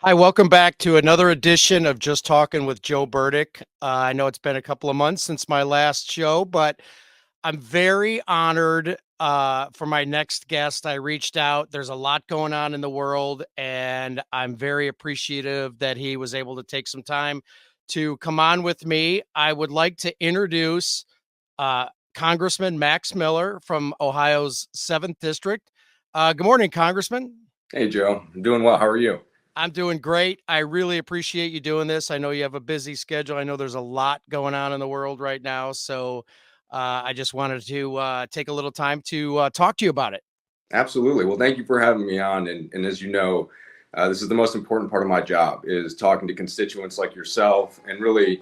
Hi, welcome back to another edition of Just Talking with Joe Burdick. I know it's been a couple of months since my last show, but I'm very honored for my next guest. I reached out. There's a lot going on in the world, and I'm very appreciative that he was able to take some time to come on with me. I would like to introduce uh, Congressman Max Miller from Ohio's 7th District. Good morning, Congressman. Hey Joe, I'm doing well. How are you? I'm doing great. I really appreciate you doing this. I know you have a busy schedule. I know there's a lot going on in the world right now. So I just wanted to take a little time to talk to you about it. Absolutely. Well, thank you for having me on. And as you know, this is the most important part of my job is talking to constituents like yourself and really,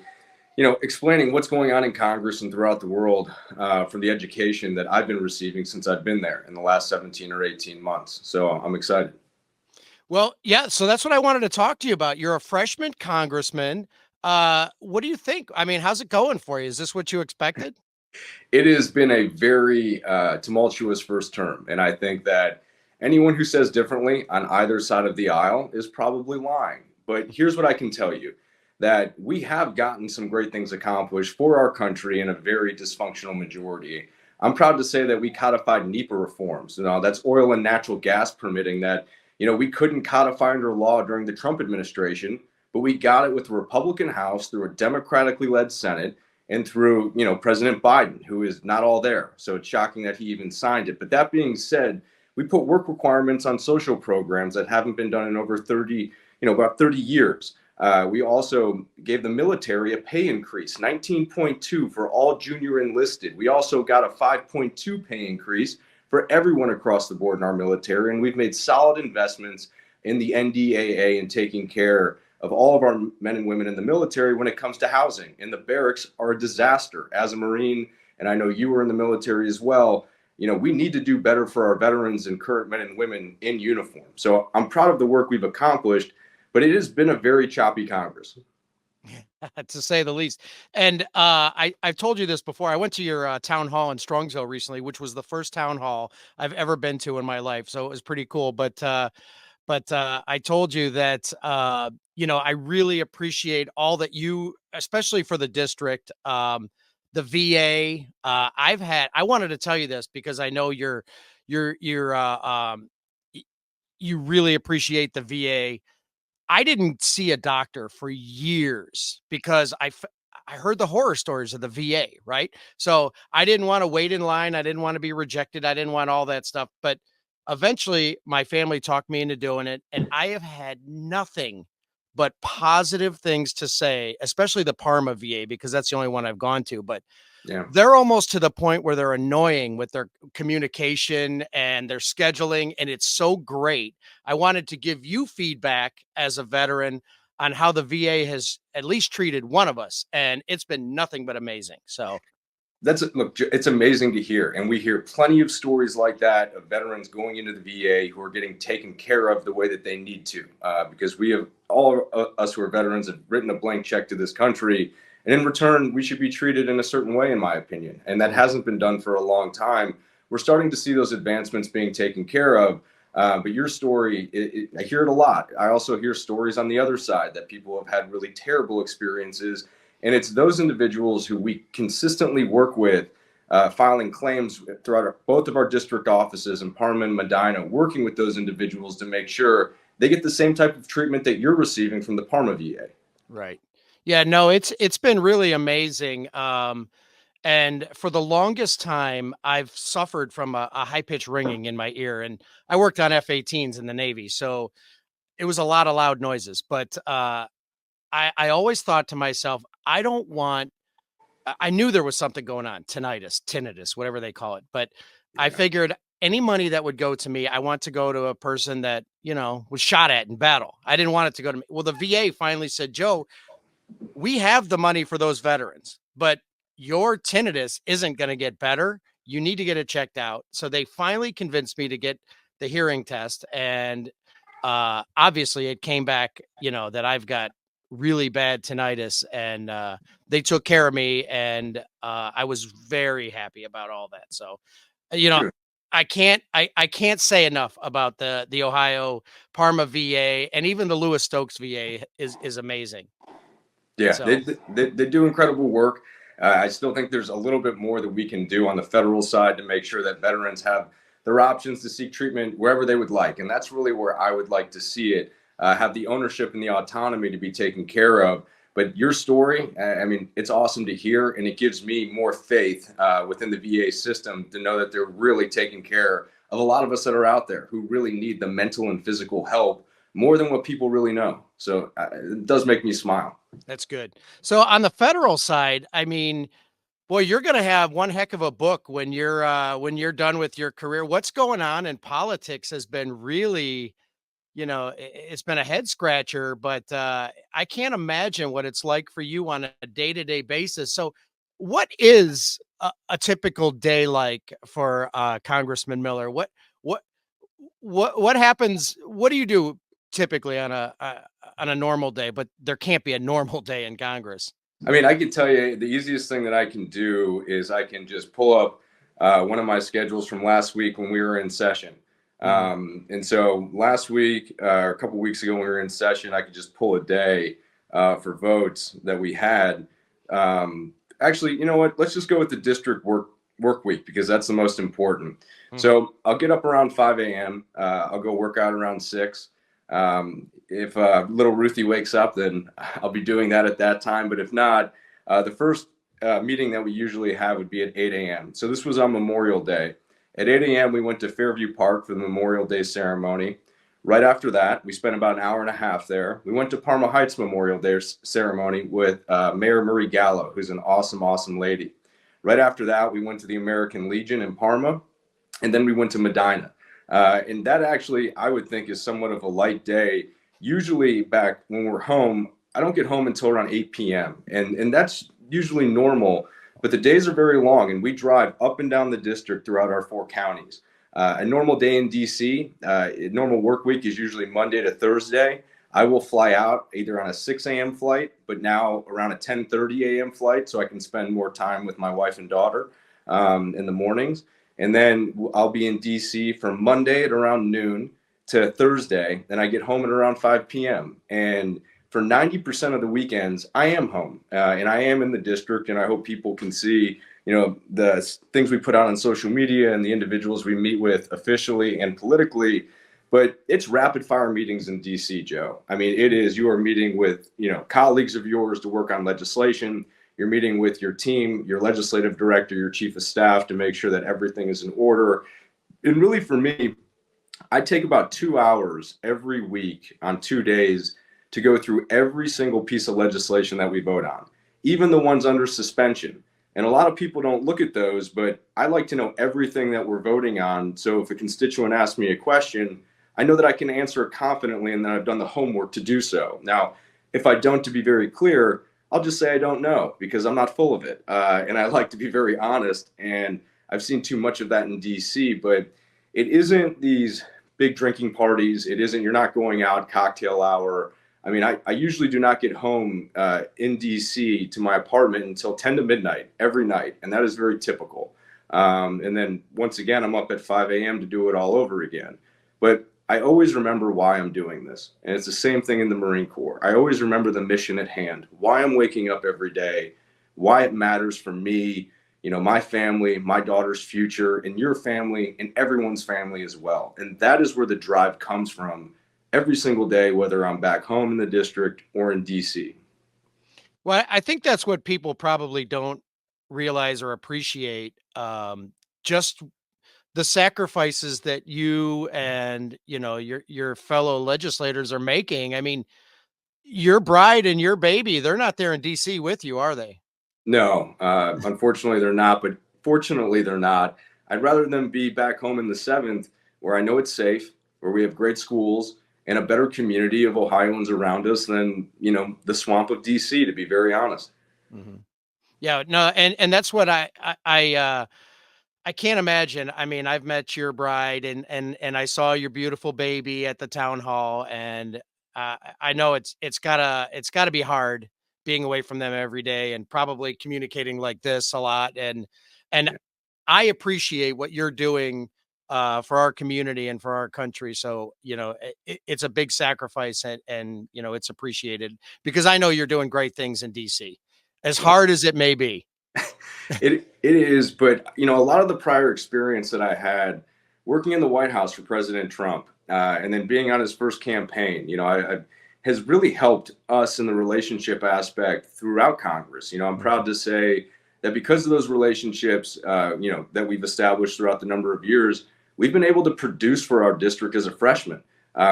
explaining what's going on in Congress and throughout the world from the education that I've been receiving since I've been there in the last 17 or 18 months. So I'm excited. Well, yeah. So that's what I wanted to talk to you about. You're a freshman congressman. What do you think? I mean, how's it going for you? Is this what you expected? It has been a very tumultuous first term. And I think that anyone who says differently on either side of the aisle is probably lying. But here's what I can tell you that we have gotten some great things accomplished for our country in a very dysfunctional majority. I'm proud to say that we codified NEPA reforms. That's oil and natural gas permitting that, we couldn't codify under law during the Trump administration, but we got it with the Republican House through a democratically led Senate and through President Biden, who is not all there. So it's shocking that he even signed it. But that being said, we put work requirements on social programs that haven't been done in over 30, about 30 years. We also gave the military a pay increase, 19.2 for all junior enlisted. We also got a 5.2 pay increase for everyone across the board in our military. And we've made solid investments in the NDAA and taking care of all of our men and women in the military when it comes to housing. And the barracks are a disaster. As a Marine, and I know you were in the military as well, we need to do better for our veterans and current men and women in uniform. So I'm proud of the work we've accomplished, but it has been a very choppy Congress. To say the least. And I've told you this before. I went to your town hall in Strongsville recently, which was the first town hall I've ever been to in my life. So it was pretty cool. But I told you that I really appreciate all that you, especially for the district, the VA. I wanted to tell you this because I know y- you really appreciate the VA. I didn't see a doctor for years because I heard the horror stories of the VA, right? So I didn't want to wait in line. I didn't want to be rejected. I didn't want all that stuff. But eventually my family talked me into doing it. And I have had nothing but positive things to say, especially the Parma VA, because that's the only one I've gone to. But Yeah. they're almost to the point where they're annoying with their communication and their scheduling, and it's so great. I wanted to give you feedback as a veteran on how the VA has at least treated one of us, and it's been nothing but amazing. So, Look, it's amazing to hear, and we hear plenty of stories like that of veterans going into the VA who are getting taken care of the way that they need to, because we have all of us who are veterans have written a blank check to this country, and in return, we should be treated in a certain way, in my opinion, and that hasn't been done for a long time. We're starting to see those advancements being taken care of. But your story, I hear it a lot. I also hear stories on the other side that people have had really terrible experiences, and it's those individuals who we consistently work with, filing claims throughout both of our district offices in Parma and Medina, working with those individuals to make sure they get the same type of treatment that you're receiving from the Parma VA. right. Yeah, no, it's been really amazing. And for the longest time, I've suffered from a high pitched ringing in my ear, and I worked on F-18s in the Navy, so it was a lot of loud noises. But I always thought to myself, I don't want. I knew there was something going on, tinnitus, whatever they call it. But I Yeah. figured any money that would go to me, I want to go to a person that was shot at in battle. I didn't want it to go to me. Well, the VA finally said, Joe, we have the money for those veterans, but your tinnitus isn't going to get better. You need to get it checked out. So they finally convinced me to get the hearing test. And obviously it came back, that I've got really bad tinnitus, and they took care of me. And I was very happy about all that. So, you know, Good. I can't say enough about the Ohio Parma VA, and even the Lewis Stokes VA is amazing. Yeah, So they do incredible work. I still think there's a little bit more that we can do on the federal side to make sure that veterans have their options to seek treatment wherever they would like. And that's really where I would like to see it, have the ownership and the autonomy to be taken care of. But your story, I mean, it's awesome to hear, and it gives me more faith within the VA system to know that they're really taking care of a lot of us that are out there who really need the mental and physical help more than what people really know. So it does make me smile. that's good. So on the federal side, I mean, boy, you're going to have one heck of a book when you're done with your career. What's going on in politics has been really, it's been a head scratcher, but I can't imagine what it's like for you on a day-to-day basis. So what is a typical day like for Congressman Miller? What what happens? What do you do typically on a normal day? But there can't be a normal day in Congress. I mean, I can tell you the easiest thing that I can do is I can just pull up one of my schedules from last week when we were in session. Mhm. And so last week, or a couple weeks ago when we were in session, I could just pull a day for votes that we had. Actually, you know what? Let's just go with the district work week because that's the most important. Mhm. So I'll get up around 5 a.m. I'll go work out around 6. If little Ruthie wakes up, then I'll be doing that at that time. But if not, the first meeting that we usually have would be at 8 a.m. So this was on Memorial Day. At 8 a.m., we went to Fairview Park for the Memorial Day ceremony. Right after that, we spent about an hour and a half there. We went to Parma Heights Memorial Day ceremony with Mayor Marie Gallo, who's an awesome, awesome lady. Right after that, we went to the American Legion in Parma, and then we went to Medina. And that actually, I would think, is somewhat of a light day. Usually, back when we're home, I don't get home until around 8 p.m. And that's usually normal. But the days are very long, and we drive up and down the district throughout our 4 counties. A normal day in DC, a normal work week is usually Monday to Thursday. I will fly out either on a 6 a.m. flight, but now around a 10:30 a.m. flight, so I can spend more time with my wife and daughter in the mornings. And then I'll be in DC from Monday at around noon to Thursday. Then I get home at around 5 p.m. And for 90% of the weekends, I am home and I am in the district. And I hope people can see, the things we put out on social media and the individuals we meet with officially and politically. But it's rapid fire meetings in DC, Joe. I mean, it is, you are meeting with, colleagues of yours to work on legislation. You're meeting with your team, your legislative director, your chief of staff to make sure that everything is in order. And really, for me, I take about 2 hours every week on 2 days to go through every single piece of legislation that we vote on, even the ones under suspension. And a lot of people don't look at those, but I like to know everything that we're voting on. So if a constituent asks me a question, I know that I can answer it confidently and that I've done the homework to do so. Now, if I don't, to be very clear, I'll just say I don't know because I'm not full of it. And I like to be very honest. And I've seen too much of that in DC, but it isn't these big drinking parties. It isn't, you're not going out cocktail hour. I mean, I usually do not get home in DC to my apartment until 10 to midnight every night. And that is very typical. And then once again, I'm up at 5 a.m. to do it all over again. But I always remember why I'm doing this. And it's the same thing in the Marine Corps. I always remember the mission at hand, why I'm waking up every day, why it matters for me, my family, my daughter's future, and your family, and everyone's family as well. And that is where the drive comes from every single day, whether I'm back home in the district or in DC. Well, I think that's what people probably don't realize or appreciate. Just the sacrifices that you and your fellow legislators are making. I mean, your bride and your baby, they're not there in DC with you, are they? No, unfortunately, they're not, but fortunately, they're not. I'd rather them be back home in the seventh, where I know it's safe, where we have great schools and a better community of Ohioans around us than, the swamp of DC, to be very honest. Mhm. Yeah, no, and that's what I can't imagine. I mean, I've met your bride and I saw your beautiful baby at the town hall, and I know it's gotta be hard being away from them every day and probably communicating like this a lot. And Yeah. I appreciate what you're doing for our community and for our country. So, it's a big sacrifice, and, it's appreciated because I know you're doing great things in DC, as hard as it may be. It is, but a lot of the prior experience that I had working in the White House for President Trump, and then being on his first campaign, I has really helped us in the relationship aspect throughout Congress. I'm proud to say that because of those relationships, that we've established throughout the number of years, we've been able to produce for our district as a freshman,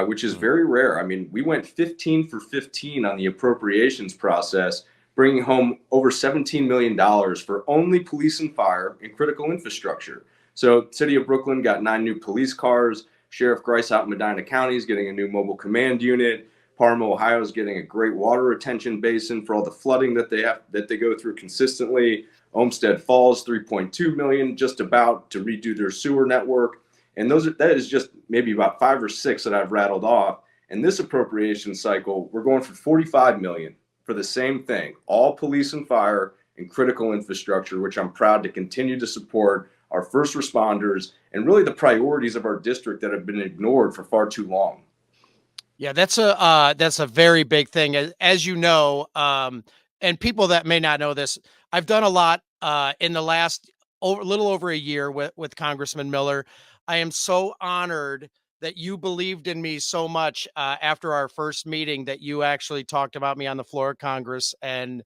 which is very rare. I mean, we went 15 for 15 on the appropriations process, bringing home over $17 million for only police and fire and critical infrastructure. So City of Brooklyn got 9 new police cars. Sheriff Grice out in Medina County is getting a new mobile command unit. Parma, Ohio is getting a great water retention basin for all the flooding that they go through consistently. Olmsted Falls, $3.2 million, just about to redo their sewer network. And that is just maybe about 5 or 6 that I've rattled off. And this appropriation cycle, we're going for $45 million for the same thing, all police and fire and critical infrastructure, which I'm proud to continue to support our first responders and really the priorities of our district that have been ignored for far too long. Yeah, that's a very big thing, as you know, and people that may not know this, I've done a lot in the last little over a year with Congressman Miller. I am so honored that you believed in me so much after our first meeting that you actually talked about me on the floor of Congress, and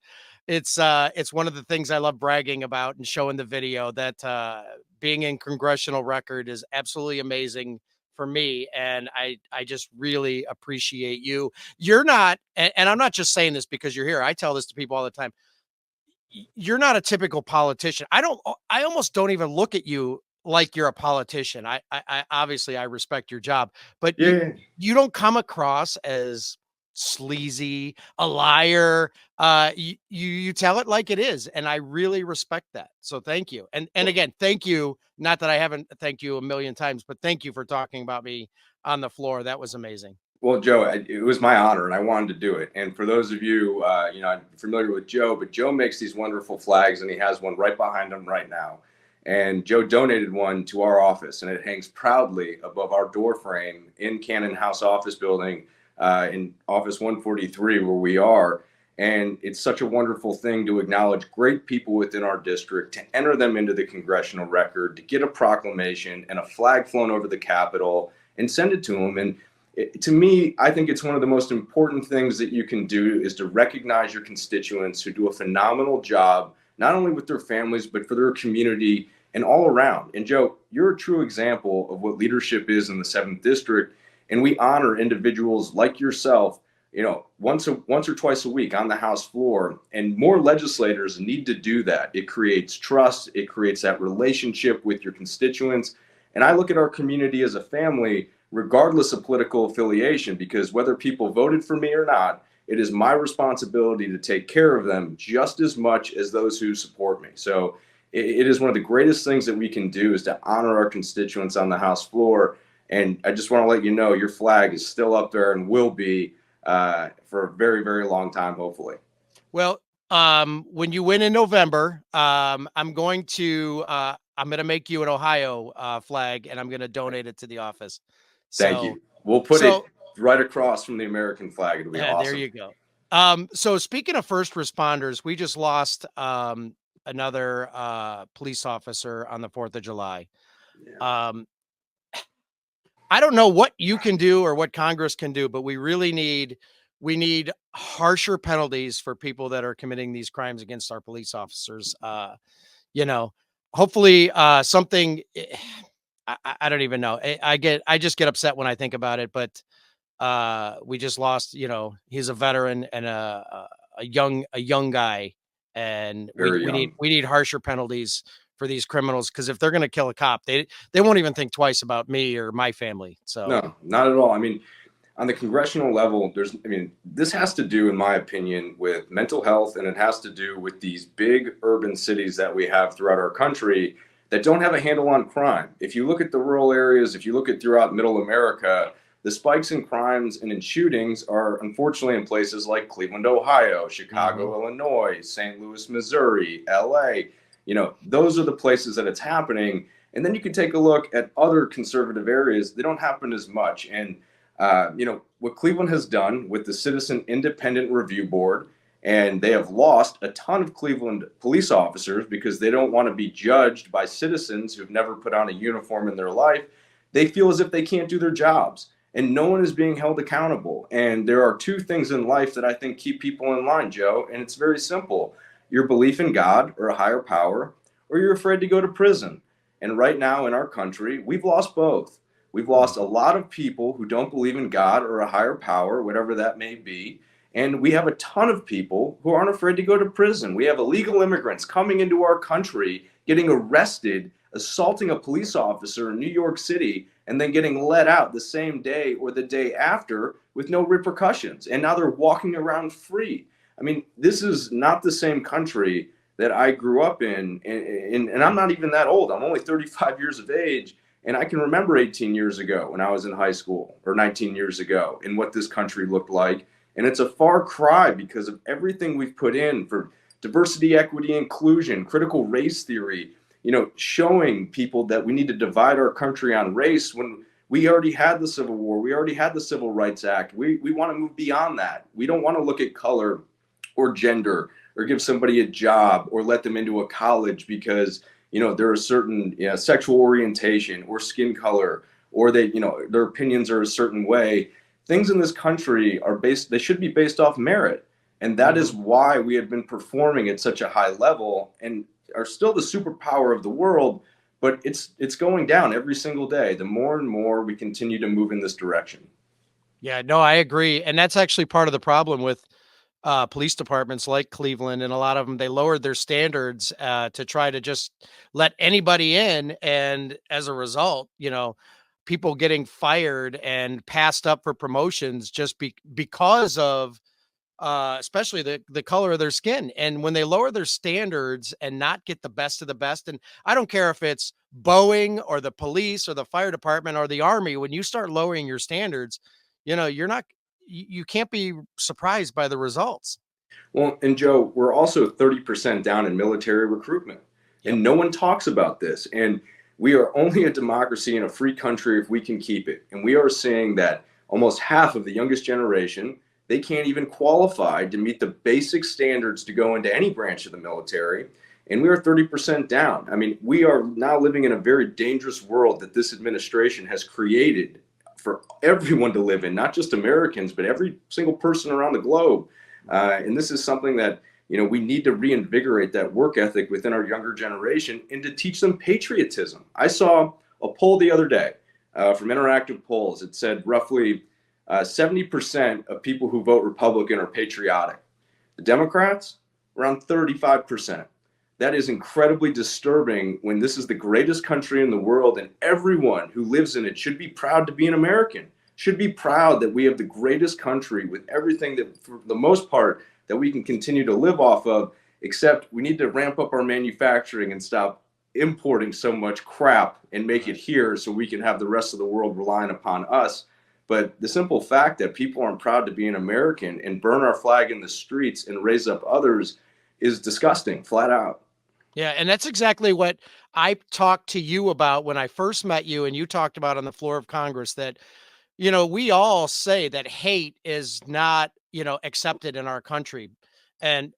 it's one of the things I love bragging about and showing the video that being in Congressional Record is absolutely amazing for me. And I just really appreciate you. You're not, and I'm not just saying this because you're here. I tell this to people all the time. You're not a typical politician. I almost don't even look at you like you're a politician. I obviously I respect your job, but Yeah. you don't come across as sleazy, a liar. You tell it like it is, and I really respect that. So thank you. And again, thank you. Not that I haven't thanked you a million times, but thank you for talking about me on the floor. That was amazing. Well, Joe, it was my honor, and I wanted to do it. And for those of you, I'm familiar with Joe, but Joe makes these wonderful flags, and he has one right behind him right now. And Joe donated one to our office, and it hangs proudly above our door frame in Cannon House office building, in Office 143, where we are. And it's such a wonderful thing to acknowledge great people within our district, to enter them into the Congressional Record, to get a proclamation and a flag flown over the Capitol and send it to them. And to me, I think it's one of the most important things that you can do is to recognize your constituents who do a phenomenal job, not only with their families, but for their community and all around. And Joe, you're a true example of what leadership is in the 7th District. And we honor individuals like yourself, once or twice a week on the House floor. And more legislators need to do that. It creates trust. It creates that relationship with your constituents. And I look at our community as a family, regardless of political affiliation, because whether people voted for me or not, it is my responsibility to take care of them just as much as those who support me. So it is one of the greatest things that we can do is to honor our constituents on the House floor. And I just want to let you know your flag is still up there and will be for a very, very long time, hopefully. Well, when you win in November, I'm going to make you an Ohio flag, and I'm going to donate it to the office. Thank you. We'll put it right across from the American flag. It'll be awesome. There you go. So speaking of first responders, we just lost another police officer on the 4th of July. Yeah. I don't know what you can do or what Congress can do, but we really need harsher penalties for people that are committing these crimes against our police officers. Hopefully something. I don't even know. I just get upset when I think about it, but we just lost, he's a veteran and a young guy, and we need harsher penalties for these criminals, because if they're going to kill a cop, they won't even think twice about me or my family. So no, not at all. I mean, on the congressional level, this has to do, in my opinion, with mental health, and it has to do with these big urban cities that we have throughout our country that don't have a handle on crime. If you look at the rural areas, if you look at throughout middle America, the spikes in crimes and in shootings are unfortunately in places like Cleveland, Ohio, Chicago, Illinois, St. Louis, Missouri, LA. Those are the places that it's happening. And then you can take a look at other conservative areas. They don't happen as much. And, what Cleveland has done with the Citizen Independent Review Board, and they have lost a ton of Cleveland police officers because they don't want to be judged by citizens who've never put on a uniform in their life. They feel as if they can't do their jobs, and no one is being held accountable. And there are two things in life that I think keep people in line, Joe, and it's very simple: your belief in God or a higher power, or you're afraid to go to prison. And right now in our country, we've lost both. We've lost a lot of people who don't believe in God or a higher power, whatever that may be. And we have a ton of people who aren't afraid to go to prison. We have illegal immigrants coming into our country, getting arrested, assaulting a police officer in New York City, and then getting let out the same day or the day after with no repercussions. And now they're walking around free. I mean, this is not the same country that I grew up in. And I'm not even that old. I'm only 35 years of age. And I can remember 18 years ago when I was in high school, or 19 years ago, and what this country looked like. And it's a far cry because of everything we've put in for diversity, equity, inclusion, critical race theory, showing people that we need to divide our country on race when we already had the Civil War. We already had the Civil Rights Act. We want to move beyond that. We don't want to look at color or gender or give somebody a job or let them into a college because they're a certain sexual orientation or skin color, or their opinions are a certain way. Things in this country they should be based off merit. And that is why we have been performing at such a high level and are still the superpower of the world, but it's going down every single day. The more and more we continue to move in this direction. Yeah, no, I agree. And that's actually part of the problem with police departments like Cleveland, and a lot of them, they lowered their standards to try to just let anybody in. And as a result, people getting fired and passed up for promotions just because of especially the color of their skin. And when they lower their standards and not get the best of the best, and I don't care if it's Boeing or the police or the fire department or the army, when you start lowering your standards, you're not, you can't be surprised by the results. Well, and Joe, we're also 30% down in military recruitment, Yep. and no one talks about this. And we are only a democracy in a free country if we can keep it. And we are seeing that almost half of the youngest generation, they can't even qualify to meet the basic standards to go into any branch of the military. And we are 30% down. I mean, we are now living in a very dangerous world that this administration has created for everyone to live in, not just Americans, but every single person around the globe. And this is something that, we need to reinvigorate that work ethic within our younger generation and to teach them patriotism. I saw a poll the other day from Interactive Polls. It said roughly 70% of people who vote Republican are patriotic. The Democrats, around 35%. That is incredibly disturbing when this is the greatest country in the world, and everyone who lives in it should be proud to be an American, should be proud that we have the greatest country with everything that, for the most part, that we can continue to live off of, except we need to ramp up our manufacturing and stop importing so much crap and make it here so we can have the rest of the world relying upon us. But the simple fact that people aren't proud to be an American and burn our flag in the streets and raise up others is disgusting, flat out. Yeah, and that's exactly what I talked to you about when I first met you, and you talked about on the floor of Congress that, we all say that hate is not, accepted in our country. And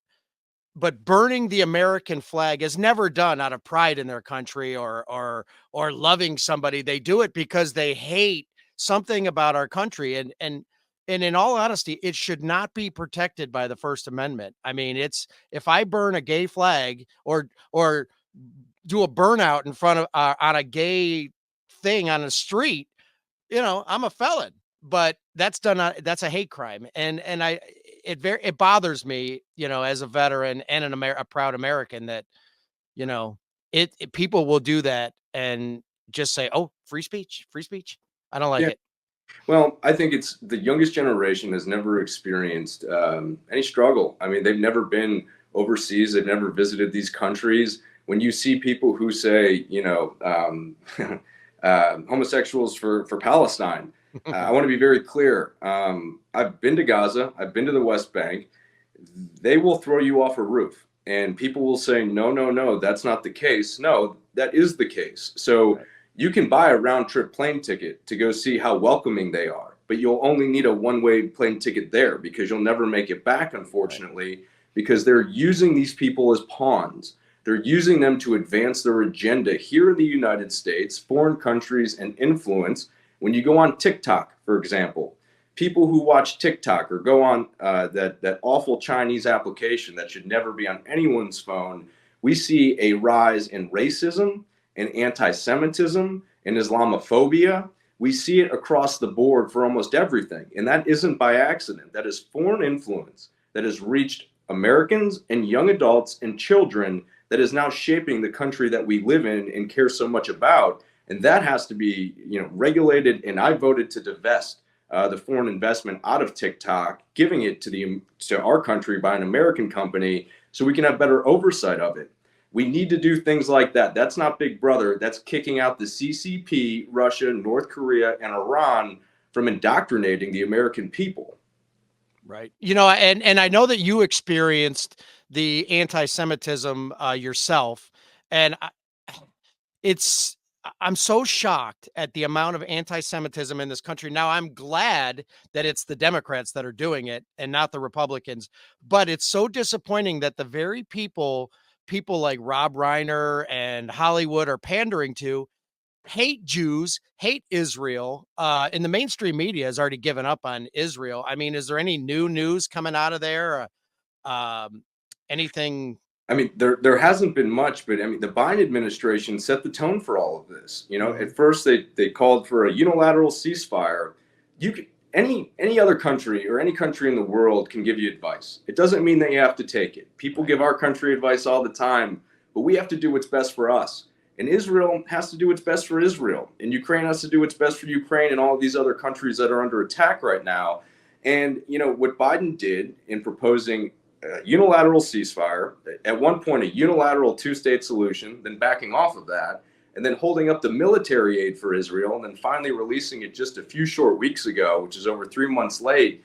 but burning the American flag is never done out of pride in their country or loving somebody. They do it because they hate something about our country. And in all honesty, it should not be protected by the First Amendment. I mean, it's, if I burn a gay flag or do a burnout in front of on a gay thing on a street, I'm a felon. But that's done. That's a hate crime, and it bothers me, as a veteran and a proud American, that you know people will do that and just say, "Oh, free speech, free speech." I don't like Yeah. it. Well, I think it's the youngest generation has never experienced any struggle. I mean, they've never been overseas. They've never visited these countries. When you see people who say, homosexuals for Palestine, I want to be very clear. I've been to Gaza. I've been to the West Bank. They will throw you off a roof. And people will say, no, no, no, that's not the case. No, that is the case. So Right. you can buy a round trip plane ticket to go see how welcoming they are, but you'll only need a one-way plane ticket there because you'll never make it back, Right. unfortunately, because they're using these people as pawns. They're using them to advance their agenda here in the United States, foreign countries, and influence. When you go on TikTok, for example, people who watch TikTok or go on that awful Chinese application that should never be on anyone's phone, we see a rise in racism and anti-Semitism and Islamophobia. We see it across the board for almost everything, and that isn't by accident. That is foreign influence that has reached Americans and young adults and children that is now shaping the country that we live in and care so much about. And that has to be, regulated. And I voted to divest the foreign investment out of TikTok, giving it to our country by an American company so we can have better oversight of it. We need to do things like that. That's not Big Brother. That's kicking out the CCP, Russia, North Korea, and Iran from indoctrinating the American people. Right. And I know that you experienced the anti-Semitism yourself, and it's I'm so shocked at the amount of anti-Semitism in this country. Now, I'm glad that it's the Democrats that are doing it and not the Republicans, but it's so disappointing that the very people like Rob Reiner and Hollywood are pandering to hate Jews, hate Israel, and the mainstream media has already given up on Israel. I mean, is there any new news coming out of there? Anything? I mean, there hasn't been much, but I mean, the Biden administration set the tone for all of this. Mhm. At first they called for a unilateral ceasefire. You can, any other country or any country in the world can give you advice. It doesn't mean that you have to take it. People Right. give our country advice all the time, but we have to do what's best for us. And Israel has to do what's best for Israel, and Ukraine has to do what's best for Ukraine and all of these other countries that are under attack right now. And what Biden did in proposing a unilateral ceasefire, at one point a unilateral two-state solution, then backing off of that, and then holding up the military aid for Israel, and then finally releasing it just a few short weeks ago, which is over 3 months late,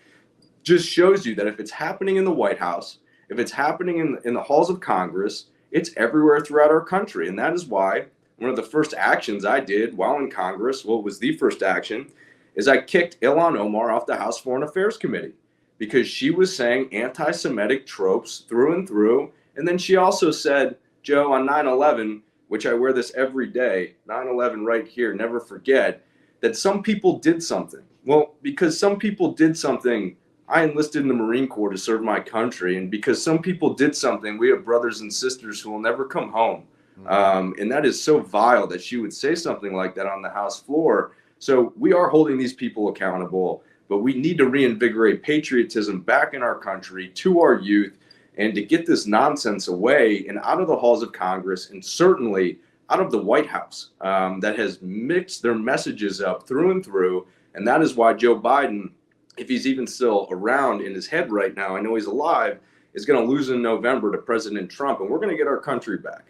just shows you that if it's happening in the White House, if it's happening in the halls of Congress, it's everywhere throughout our country. And that is why one of the first actions I did while in Congress, well, it was the first action, is I kicked Ilhan Omar off the House Foreign Affairs Committee because she was saying anti-Semitic tropes through and through. And then she also said, Joe, on 9/11, which I wear this every day, 9/11 right here, never forget, that some people did something. Well, because some people did something, I enlisted in the Marine Corps to serve my country. And because some people did something, we have brothers and sisters who will never come home. Mhm. And that is so vile that she would say something like that on the House floor. So we are holding these people accountable, but we need to reinvigorate patriotism back in our country to our youth and to get this nonsense away and out of the halls of Congress and certainly out of the White House that has mixed their messages up through and through. And that is why Joe Biden, if he's even still around in his head right now, I know he's alive, is going to lose in November to President Trump, and we're going to get our country back.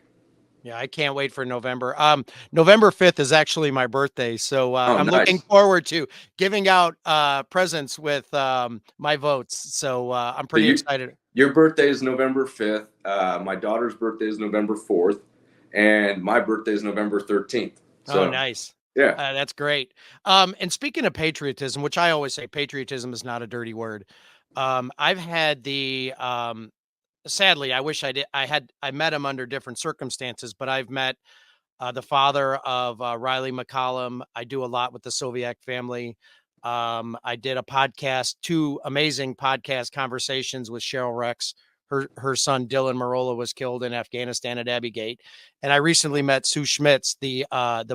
Yeah, I can't wait for November. November 5th is actually my birthday, so Oh, I'm looking nice. forward to giving out presents with my votes. So I'm So pretty excited. your birthday is November 5th. My daughter's birthday is November 4th, and my birthday is November 13th. Oh, So, nice. yeah. That's great. And speaking of patriotism, which I always say patriotism is not a dirty word. I've had the sadly, I wish I met him under different circumstances, but I've met the father of Riley McCollum. I do a lot with the Soviet family. I did a podcast, two amazing podcast conversations with Cheryl Rex. Her son Dylan Marola was killed in Afghanistan at Abbey Gate, and I recently met Sue Schmitz, the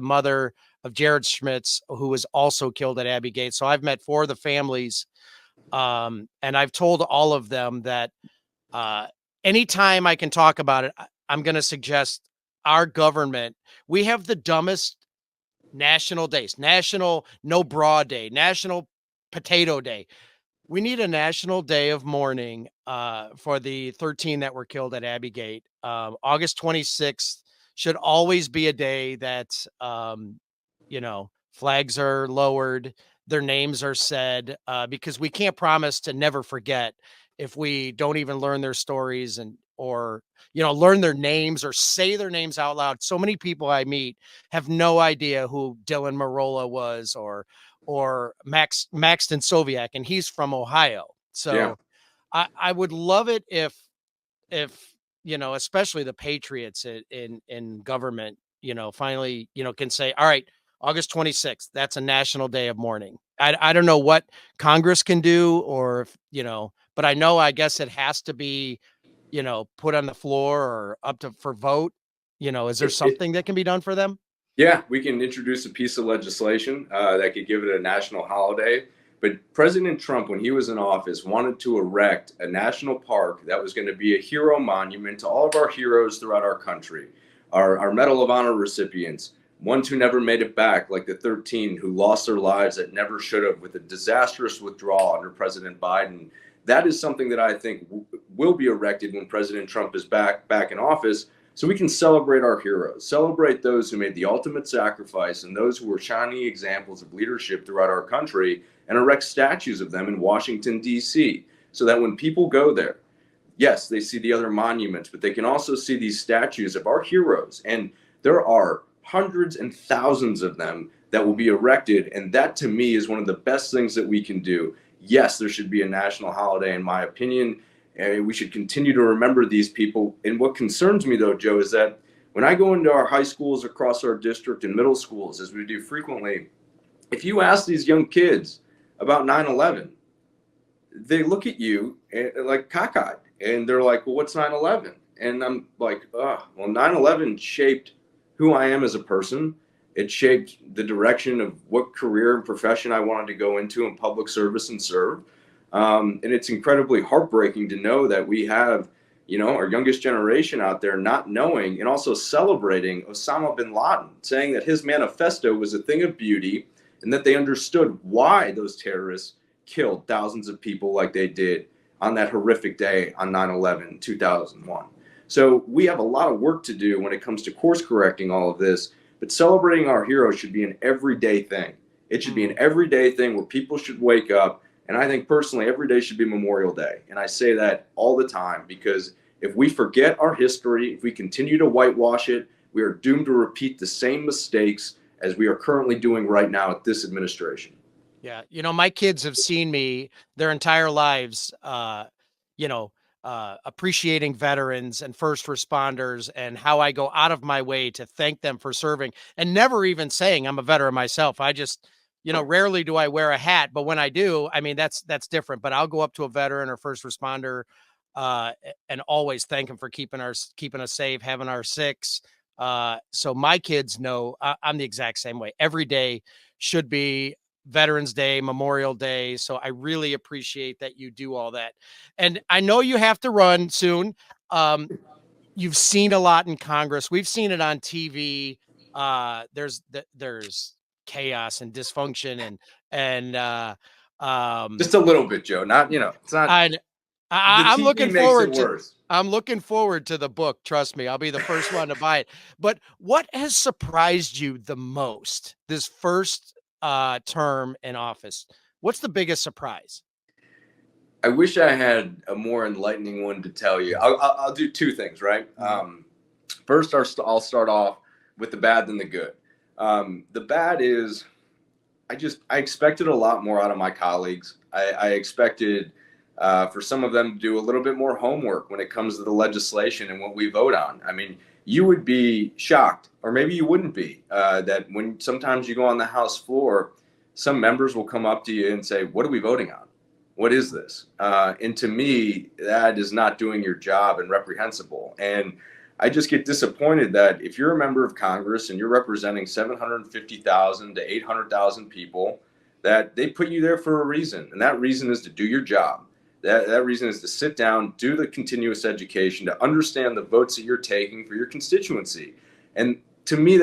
mother of Jared Schmitz, who was also killed at Abbey Gate. So I've met four of the families, and I've told all of them that uh, anytime I can talk about it, I'm going to suggest our government. We have the dumbest national days: National No Bra Day, National Potato Day. We need a national day of mourning for the 13 that were killed at Abbey Gate. August 26th should always be a day that, flags are lowered, their names are said, because we can't promise to never forget if we don't even learn their stories. And learn their names or say their names out loud. So many people I meet have no idea who Dylan Marola was, or Maxton Soviak, and he's from Ohio. Yeah. So I would love it if especially the patriots in government, finally, can say, all right, August 26th, that's a national day of mourning. I don't know what Congress can do, or if, but I guess it has to be, put on the floor or up to for vote. Is there something that can be done for them? Yeah, we can introduce a piece of legislation that could give it a national holiday. But President Trump, when he was in office, wanted to erect a national park that was going to be a hero monument to all of our heroes throughout our country, our Medal of Honor recipients, ones who never made it back, like the 13 who lost their lives that never should have with a disastrous withdrawal under President Biden. That is something that I think will be erected when President Trump is back in office, so we can celebrate our heroes, celebrate those who made the ultimate sacrifice and those who were shining examples of leadership throughout our country, and erect statues of them in Washington, D.C., so that when people go there, yes, they see the other monuments, but they can also see these statues of our heroes. And there are hundreds and thousands of them that will be erected. And that, to me, is one of the best things that we can do. Yes, there should be a national holiday, in my opinion. And we should continue to remember these people. And what concerns me, though, Joe, is that when I go into our high schools across our district and middle schools, as we do frequently, if you ask these young kids about 9/11, they look at you like cockeyed, and they're like, well, what's 9/11? And I'm like, oh, well, 9/11 shaped who I am as a person. It shaped the direction of what career and profession I wanted to go into in public service and serve. And it's incredibly heartbreaking to know that we have, our youngest generation out there not knowing and also celebrating Osama bin Laden, saying that his manifesto was a thing of beauty and that they understood why those terrorists killed thousands of people like they did on that horrific day on 9/11, 2001. So we have a lot of work to do when it comes to course correcting all of this, but celebrating our heroes should be an everyday thing. It should be an everyday thing where people should wake up. And I think personally, every day should be Memorial Day. And I say that all the time, because if we forget our history, if we continue to whitewash it, we are doomed to repeat the same mistakes as we are currently doing right now at this administration. Yeah. My kids have seen me their entire lives, appreciating veterans and first responders, and how I go out of my way to thank them for serving, and never even saying I'm a veteran myself. I just, rarely do I wear a hat, but when I do, I mean, that's different. But I'll go up to a veteran or first responder, and always thank them for keeping us safe, having our six. So my kids know I'm the exact same way. Every day should be Veterans Day, Memorial Day. So I really appreciate that you do all that. And I know you have to run soon. You've seen a lot in Congress. We've seen it on TV. There's chaos and dysfunction and Just a little bit, Joe. Not, it's not. I'm TV looking makes forward it to worse. I'm looking forward to the book. Trust me, I'll be the first one to buy it. But what has surprised you the most this first term in office? What's the biggest surprise? I wish I had a more enlightening one to tell you. I'll do two things, right? First, I'll start off with the bad than the good. The bad is I expected a lot more out of my colleagues. I expected for some of them to do a little bit more homework when it comes to the legislation and what we vote on. I mean, you would be shocked, or maybe you wouldn't be, that when sometimes you go on the House floor, some members will come up to you and say, what are we voting on? What is this? And to me, that is not doing your job and reprehensible. And I just get disappointed that if you're a member of Congress and you're representing 750,000 to 800,000 people, that they put you there for a reason. And that reason is to do your job. That reason is to sit down, do the continuous education, to understand the votes that you're taking for your constituency. And to me,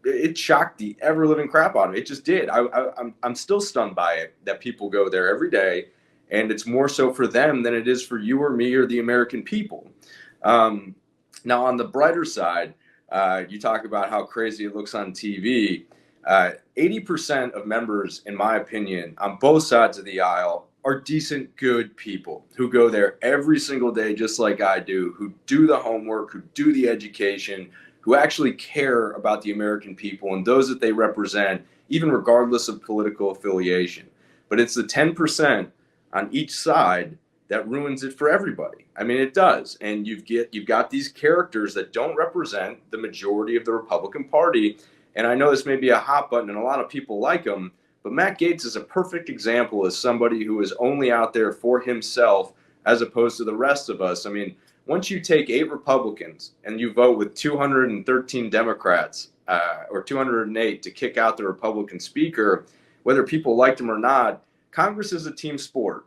it shocked the ever living crap out of me. It just did. I'm still stunned by it, that people go there every day, and it's more so for them than it is for you or me or the American people. Now, on the brighter side, you talk about how crazy it looks on TV. 80% of members, in my opinion, on both sides of the aisle are decent, good people who go there every single day, just like I do, who do the homework, who do the education, who actually care about the American people and those that they represent, even regardless of political affiliation. But it's the 10% on each side that ruins it for everybody. I mean, it does. And you've got these characters that don't represent the majority of the Republican Party. And I know this may be a hot button and a lot of people like him, but Matt Gaetz is a perfect example as somebody who is only out there for himself as opposed to the rest of us. I mean, once you take 8 Republicans and you vote with 213 Democrats or 208 to kick out the Republican speaker, whether people liked him or not, Congress is a team sport.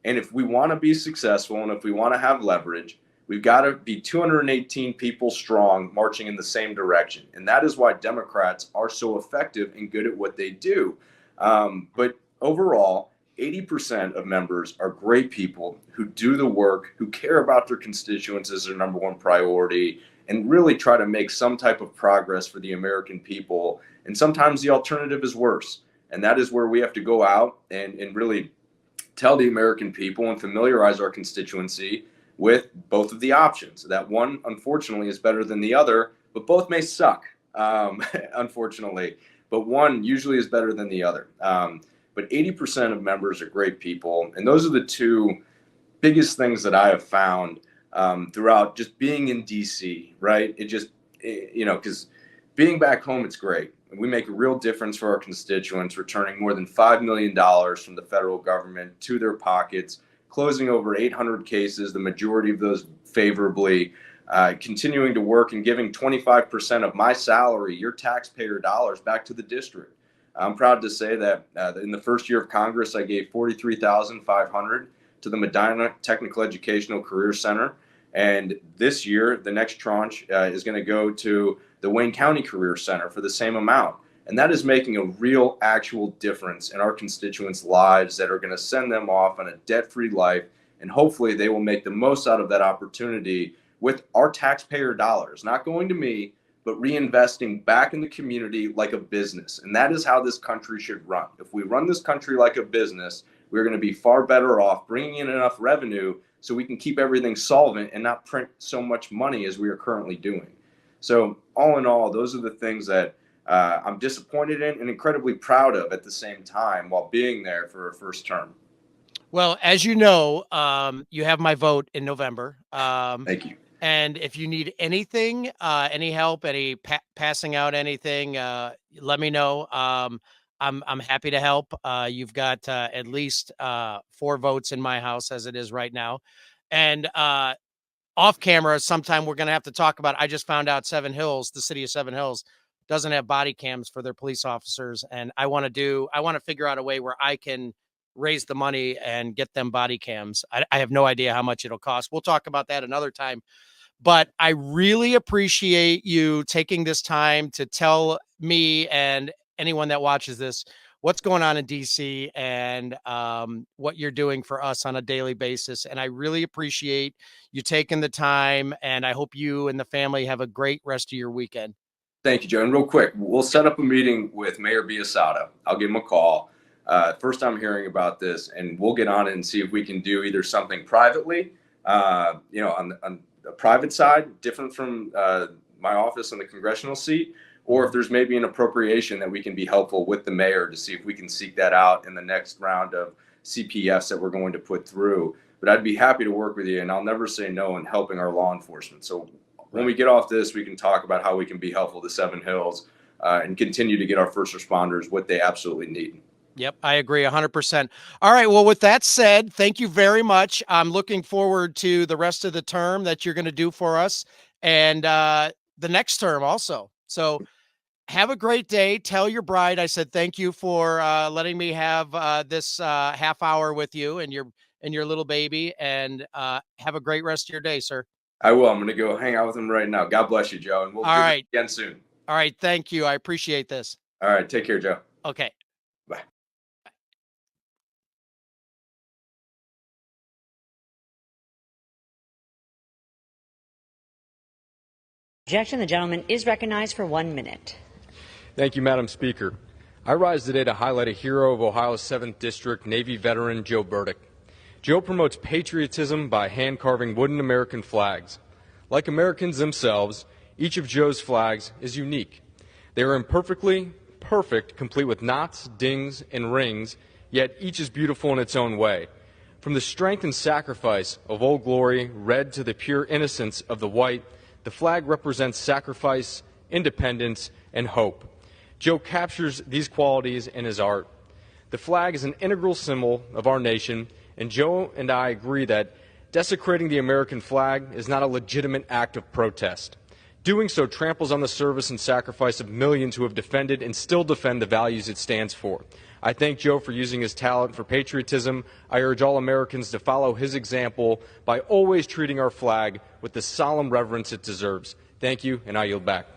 And if we want to be successful and if we want to have leverage, we've got to be 218 people strong marching in the same direction. And that is why Democrats are so effective and good at what they do. But overall, 80% of members are great people who do the work, who care about their constituents as their number one priority, and really try to make some type of progress for the American people. And sometimes the alternative is worse. And that is where we have to go out and really tell the American people and familiarize our constituency with both of the options. That one, unfortunately, is better than the other, but both may suck, unfortunately. But one usually is better than the other. But 80% of members are great people. And those are the two biggest things that I have found throughout just being in DC, right? Because being back home, it's great. We make a real difference for our constituents, returning more than $5 million from the federal government to their pockets, closing over 800 cases, the majority of those favorably, continuing to work and giving 25% of my salary, your taxpayer dollars, back to the district. I'm proud to say that in the first year of Congress, I gave $43,500 to the Medina Technical Educational Career Center. And this year, the next tranche is going to go to the Wayne County Career Center for the same amount. And that is making a real, actual difference in our constituents' lives that are going to send them off on a debt-free life. And hopefully they will make the most out of that opportunity with our taxpayer dollars, not going to me, but reinvesting back in the community like a business. And that is how this country should run. If we run this country like a business, we're going to be far better off bringing in enough revenue so we can keep everything solvent and not print so much money as we are currently doing. So all in all, those are the things that I'm disappointed in and incredibly proud of at the same time while being there for a first term. Well, as you know, you have my vote in November. Thank you. And if you need anything, any help, any passing out anything, let me know. I'm happy to help. You've got at least 4 votes in my house as it is right now. And off camera, sometime we're going to have to talk about, I just found out Seven Hills, the city of Seven Hills, doesn't have body cams for their police officers. And I want to figure out a way where I can raise the money and get them body cams. I have no idea how much it'll cost. We'll talk about that another time. But I really appreciate you taking this time to tell me and anyone that watches this what's going on in DC and what you're doing for us on a daily basis. And I really appreciate you taking the time. And I hope you and the family have a great rest of your weekend. Thank you, Joe. And real quick, we'll set up a meeting with Mayor Biasata. I'll give him a call. First time hearing about this, and we'll get on it and see if we can do either something privately, on the private side, different from my office in the congressional seat, or if there's maybe an appropriation that we can be helpful with the mayor to see if we can seek that out in the next round of CPFs that we're going to put through. But I'd be happy to work with you, and I'll never say no in helping our law enforcement. So when we get off this, we can talk about how we can be helpful to Seven Hills and continue to get our first responders what they absolutely need. Yep, I agree 100%. All right. Well, with that said, thank you very much. I'm looking forward to the rest of the term that you're going to do for us and the next term also. So have a great day. Tell your bride I said thank you for letting me have this half hour with you and your little baby, and have a great rest of your day, sir. I will. I'm going to go hang out with him right now. God bless you, Joe. And we'll do it again soon. All right. Thank you. I appreciate this. All right. Take care, Joe. Okay. Bye. Objection. The gentleman is recognized for 1 minute. Thank you, Madam Speaker. I rise today to highlight a hero of Ohio's 7th District, Navy veteran Joe Burdick. Joe promotes patriotism by hand-carving wooden American flags. Like Americans themselves, each of Joe's flags is unique. They are imperfectly perfect, complete with knots, dings, and rings, yet each is beautiful in its own way. From the strength and sacrifice of Old Glory, red, to the pure innocence of the white, the flag represents sacrifice, independence, and hope. Joe captures these qualities in his art. The flag is an integral symbol of our nation, and Joe and I agree that desecrating the American flag is not a legitimate act of protest. Doing so tramples on the service and sacrifice of millions who have defended and still defend the values it stands for. I thank Joe for using his talent for patriotism. I urge all Americans to follow his example by always treating our flag with the solemn reverence it deserves. Thank you, and I yield back.